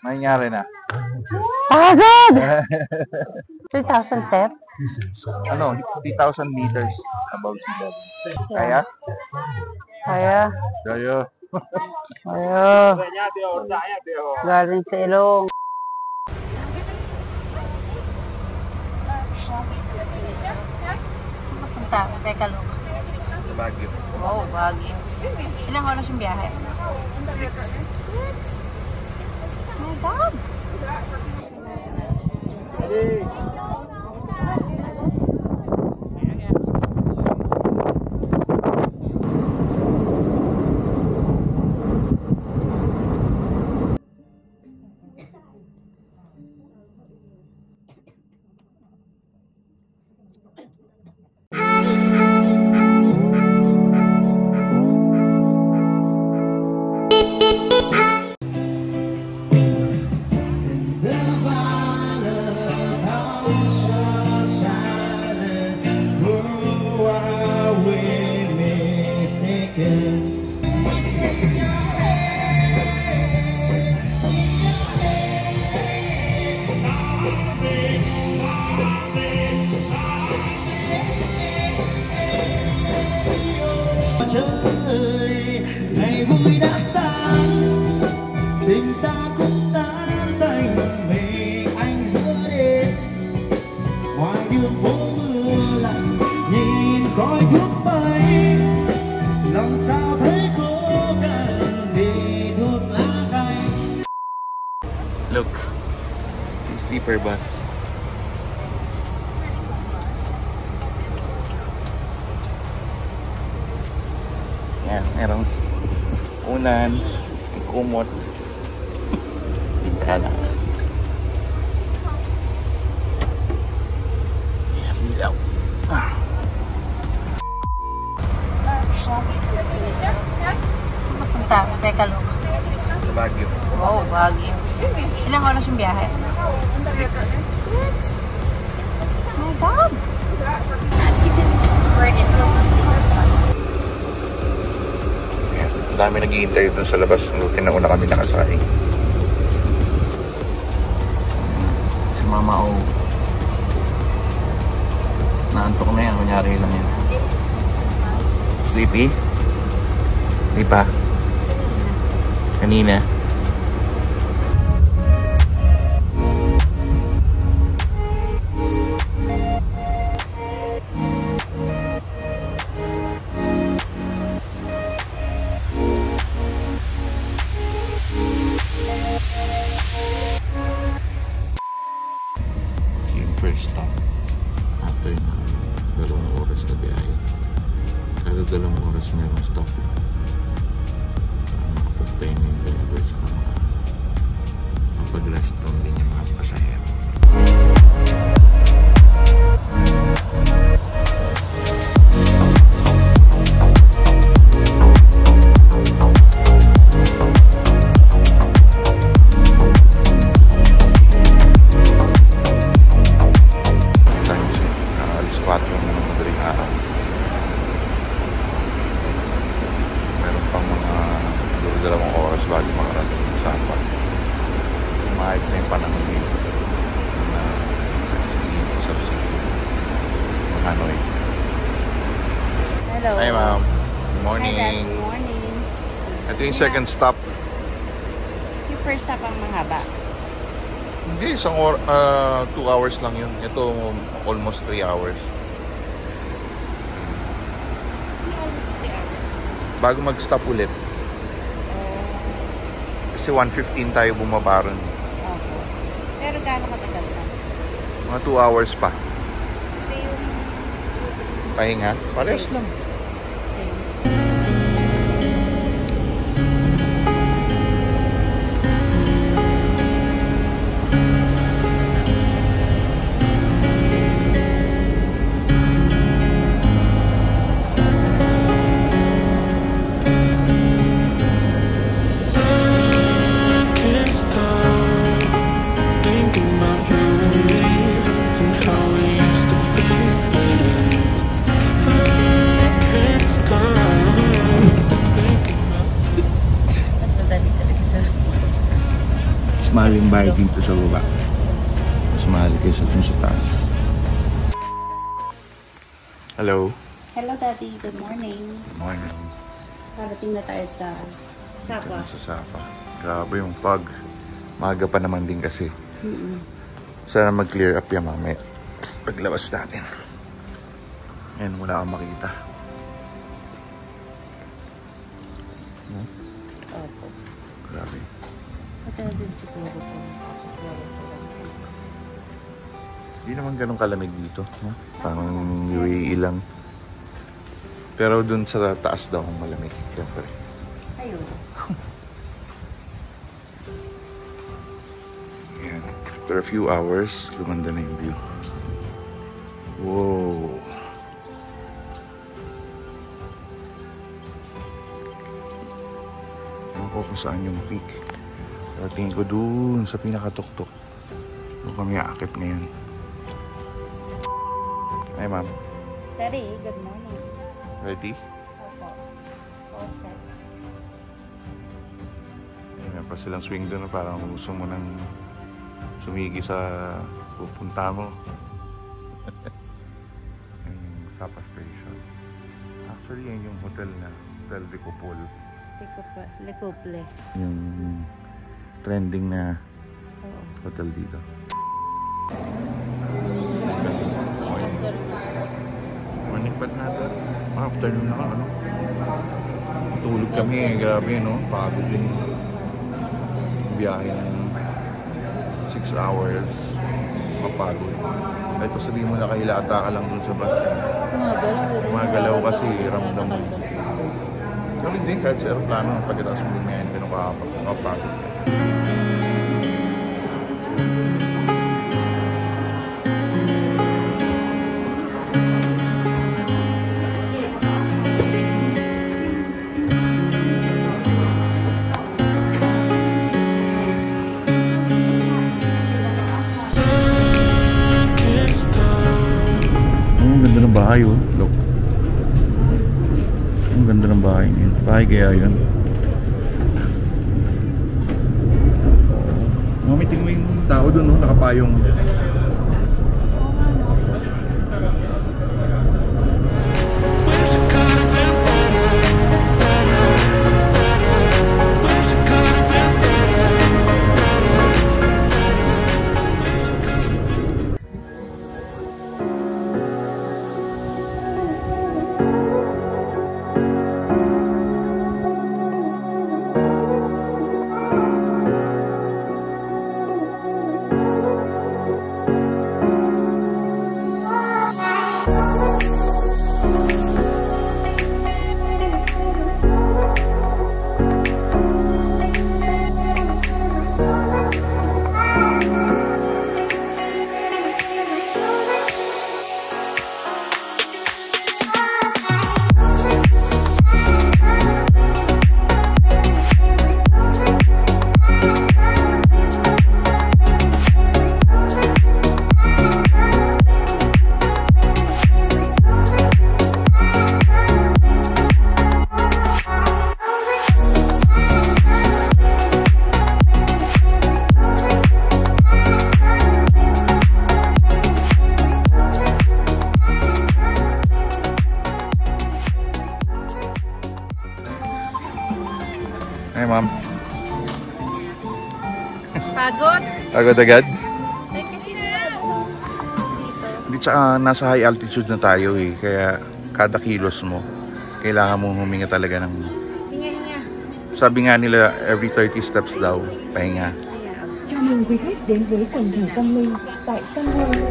Nangyari na. Pagod! 3,000 steps? Ano, 3,000 meters above sea level. Kaya? Kaya. Kaya. Kaya. Galing sa ilong. Saan ka punta? Teka, look. Sa Baguio. Oh, Baguio. Ilang oras yung biyahe? 6. 6? Oh my God! Ngày vui đã tan, tình ta cũng tan tành về anh giữa đêm. Ngoài đường phố mưa lạnh, nhìn khói thuốc bay, lòng sao thấy cố gắng vì thuốc lá cay. Look, sleeper bus. Yan, merong unan, may kumot. Bintana. Yan, ilaw. Saan ka punta? Teka, look. Sa Baguio. Oh, Baguio. Ilang oras yung biyahe? 6. 6? Oh my God! As you can see, we're into the sleeper bus. Yan, ang dami nag-i-interview dun sa labas. Tinauna kami nakasakay. Si Mama O. Naantok na yan. Kunyari lang yan. Sleepy? Di pa? Kanina? First stop after na 2 oras na biyahe. Kada 2 oras merong stop para makapagpahinga yung driver sa mapag-rest down din yung mga pasahero. Meron pang mga 2 oras bago makarating sa Sapat. Maayos na yung panahon dito na sa Cebu, Hanoi. Hello. Hi ma'am. Good morning. Hi, Dad. Good morning. Ito yung second stop. Yung first stop ang mahaba. Hindi, 2 hours lang yun. Ito almost 3 hours. Almost 3 hours. Bago mag-stop ulit. Kasi 1:15 tayo bumaba ron. Opo. Pero gaano katagal na? Mga 2 hours pa. Ito yung Pahinga. Pares lang. How we used to be better. yung bayad dito sa baba. Mas mahal kaysa dun sa taas. Hello. Hello, Daddy. Good morning. Good morning. Parating na tayo sa Sapa. Sa Sapa. Grabe yung pag. Maga pa naman din kasi. Sana mag-clear up yan mamaya. Paglabas natin. Ayan, wala kang makita. Opo. Grabe. Hotel din siguro ito. Tapos wala sila. Hindi naman ganun kalamig dito. No? Parang UAE lang. Pero dun sa taas daw kung malamig. Siyempre. Ayun. Ayan. After a few hours, gumanda na yung view. Wow. Ewan ko kung saan yung peak. Pero tingin ko dun sa pinakatuktok. Doon kami aakit ngayon. Hi, ma'am. Daddy, good morning. Ready? Opo. All set. May pa silang swing doon. Parang gusto mo nang sumigi sa pupunta mo. Yung Sapa Station. Actually, yan yung hotel na Hotel Recopol. Lecople. Yung trending na Oo. hotel dito. Morning pad natin. Afternoon na ano. Matulog kami eh. Grabe no. Pagod din. Biyahe ng 6 hours. Mapagod. Kahit pa sabihin mo na kahilata ka lang dun sa bus. Gumagalaw kasi ramdam mo. Pero hindi kahit sa aeroplano. Pagkatapos mo lumayan, ganun kapagod. Ganda ng bahay oh. Look. Ang ganda ng bahay niyan. Bahay kaya yun. Mamiting mo yung tao dun no. Nakapayong. Hey, ma'am. Pagod? Agad agad? Kasi na dito. Hindi, tsaka nasa high altitude na tayo eh. Kaya kada kilos mo, kailangan mong huminga talaga ng... Hinga-hinga. Sabi nga nila, every 30 steps daw, pahinga. Chào mừng quý khách đến với quần thể Tâm Linh tại Sun World.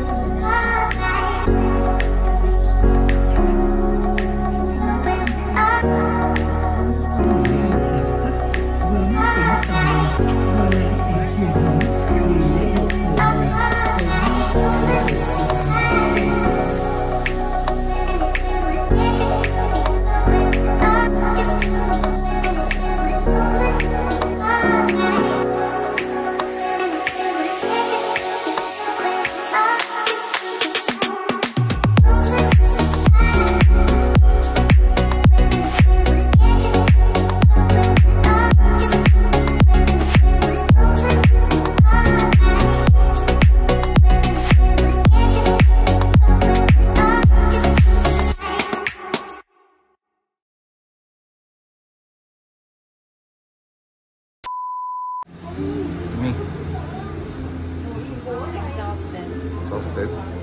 interested.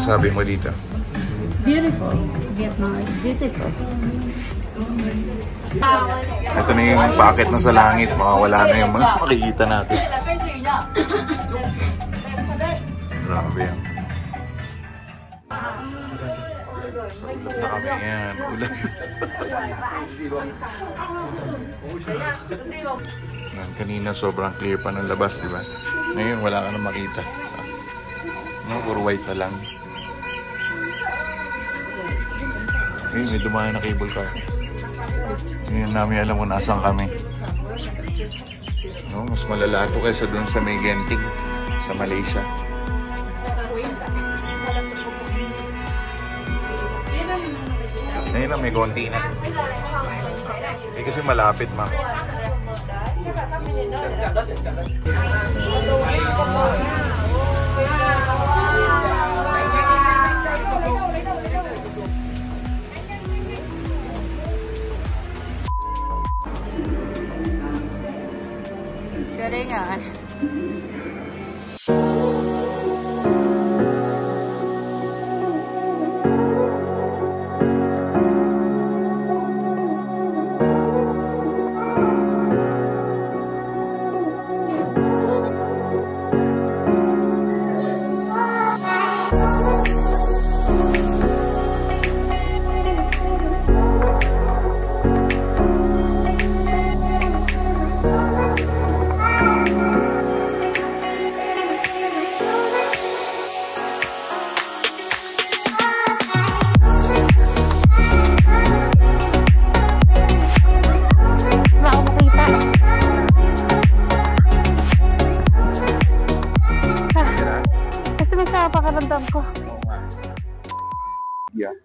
Sabi mo dito? It's beautiful. Vietnam is beautiful. Ito na yung packet na sa langit. Makawala na yung mga makikita natin. Grabe yan. Salap na kami yan. Ulan. Kanina sobrang clear pa ng labas, di ba? Ngayon wala ka na makita. No, puro white na lang. Eh, may dumayo na cable car. Ngayon namin alam kung nasaan kami. No, mas malala ito kaysa dun sa may Genting, sa Malaysia. Ngayon na may konti na. Eh kasi malapit, ma. Galing ah.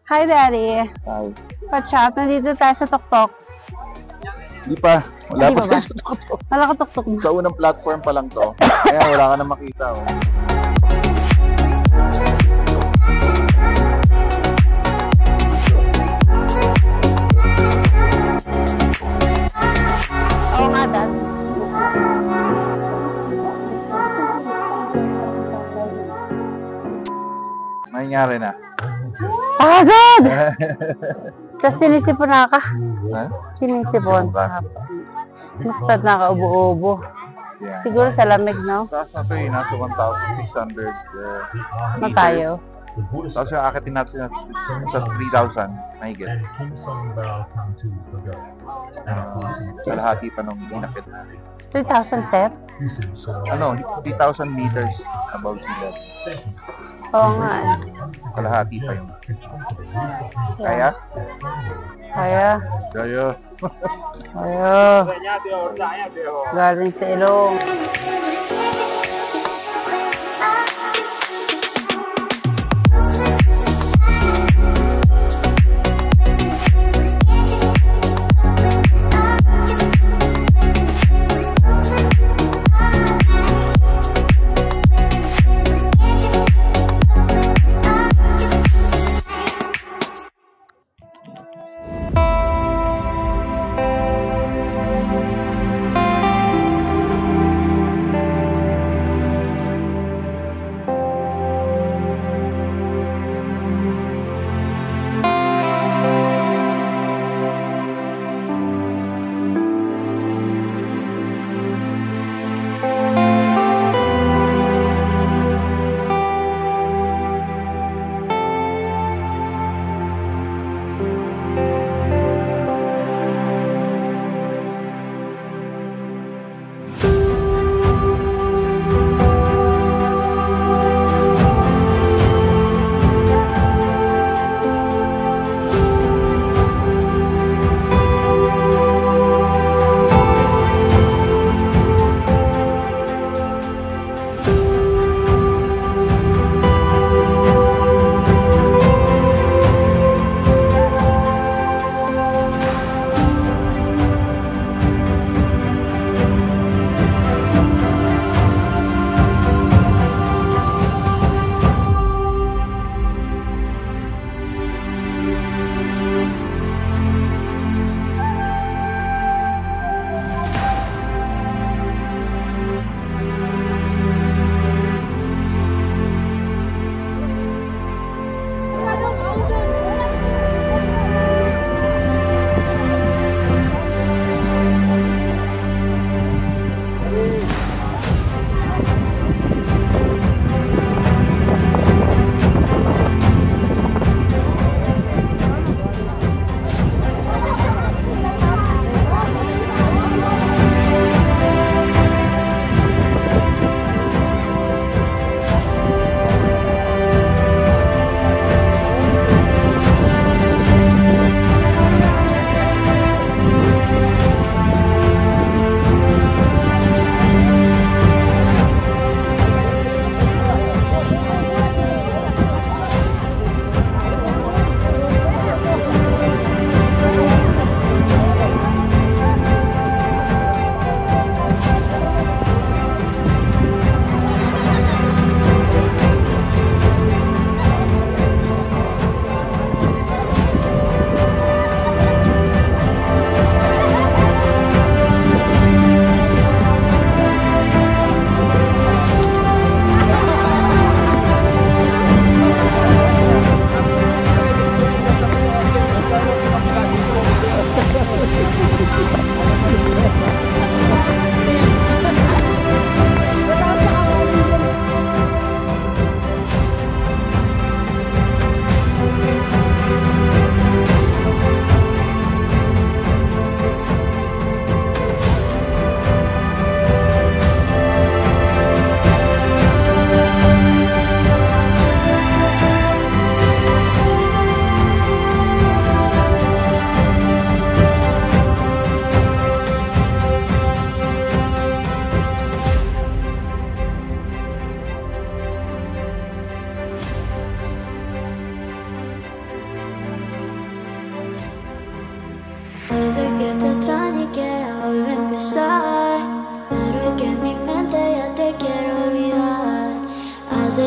Hi, Daddy. Hi. What's up? Nandito tayo sa Tuktok. Di pa. Wala Di pa ba tayo ba? sa tuktok. Wala ka Tuktok mo. Sa unang platform pa lang to. Kaya wala ka na makita. Oh. Oo nga, Dad. Nangyari na. Pagod! Tapos sinisipon na ka. Ha? Sinisipon. Basta nakaubo-ubo. Yeah. Siguro sa lamig, no? Tapos na ito eh, nasa 1,600 Na tayo. Tapos yung akitin natin sa 3,000, mahigit. Kalahati pa nung inakit natin. 3,000 steps? Ano, 3,000 meters above sea level. Oo nga. Kalahati pa yun. Kaya? Kaya. Kaya. Kaya. Galing sa ilong.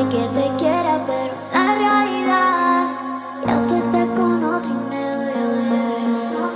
Hace que te quiera, pero la realidad ya tú estás con otro y me dolió de verdad.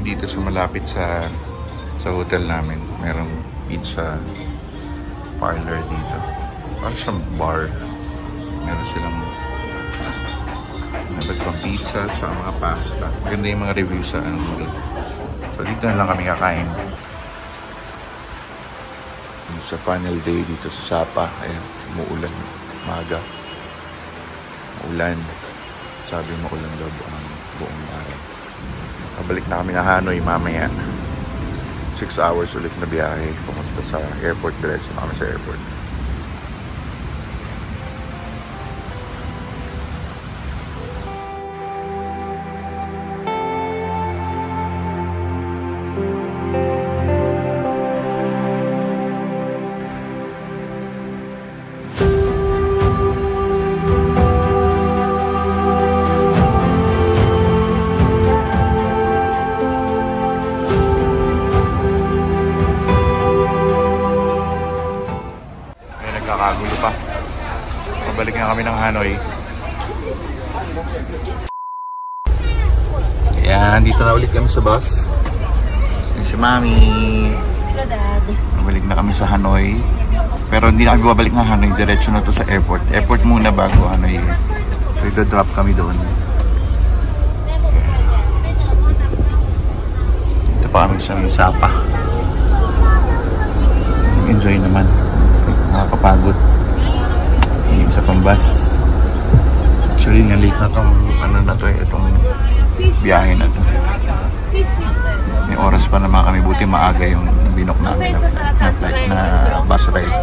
Dito sa malapit sa hotel namin, merong pizza parlor dito. Parang siyang bar. Meron silang nabat pang pizza sa mga pasta. Maganda yung mga reviews sa Google. So dito na lang kami kakain. Sa final day dito sa Sapa, ayan, umuulan, maga. Ulan. Sabi mo ulan daw buong araw. Pabalik na kami na Hanoi mamaya. 6 hours ulit na biyahe. Pumunta sa airport. Diretso na kami sa airport. Nakakagulo pa. Pabalik na kami ng Hanoi. Ayan, dito na ulit kami sa bus. Si Mami. Hello, Dad. Pabalik na kami sa Hanoi. Pero hindi na kami babalik ng Hanoi. Diretso na to sa airport. Airport muna bago Hanoi. So ito-drop kami doon. Ito pa kami sa Sapa. Enjoy naman. Nakakapagod yung sa pambas. Actually nga late na tong ano na to, itong biyahe na to. May oras pa naman kami, buti maaga yung binok namin na flight na bus ride.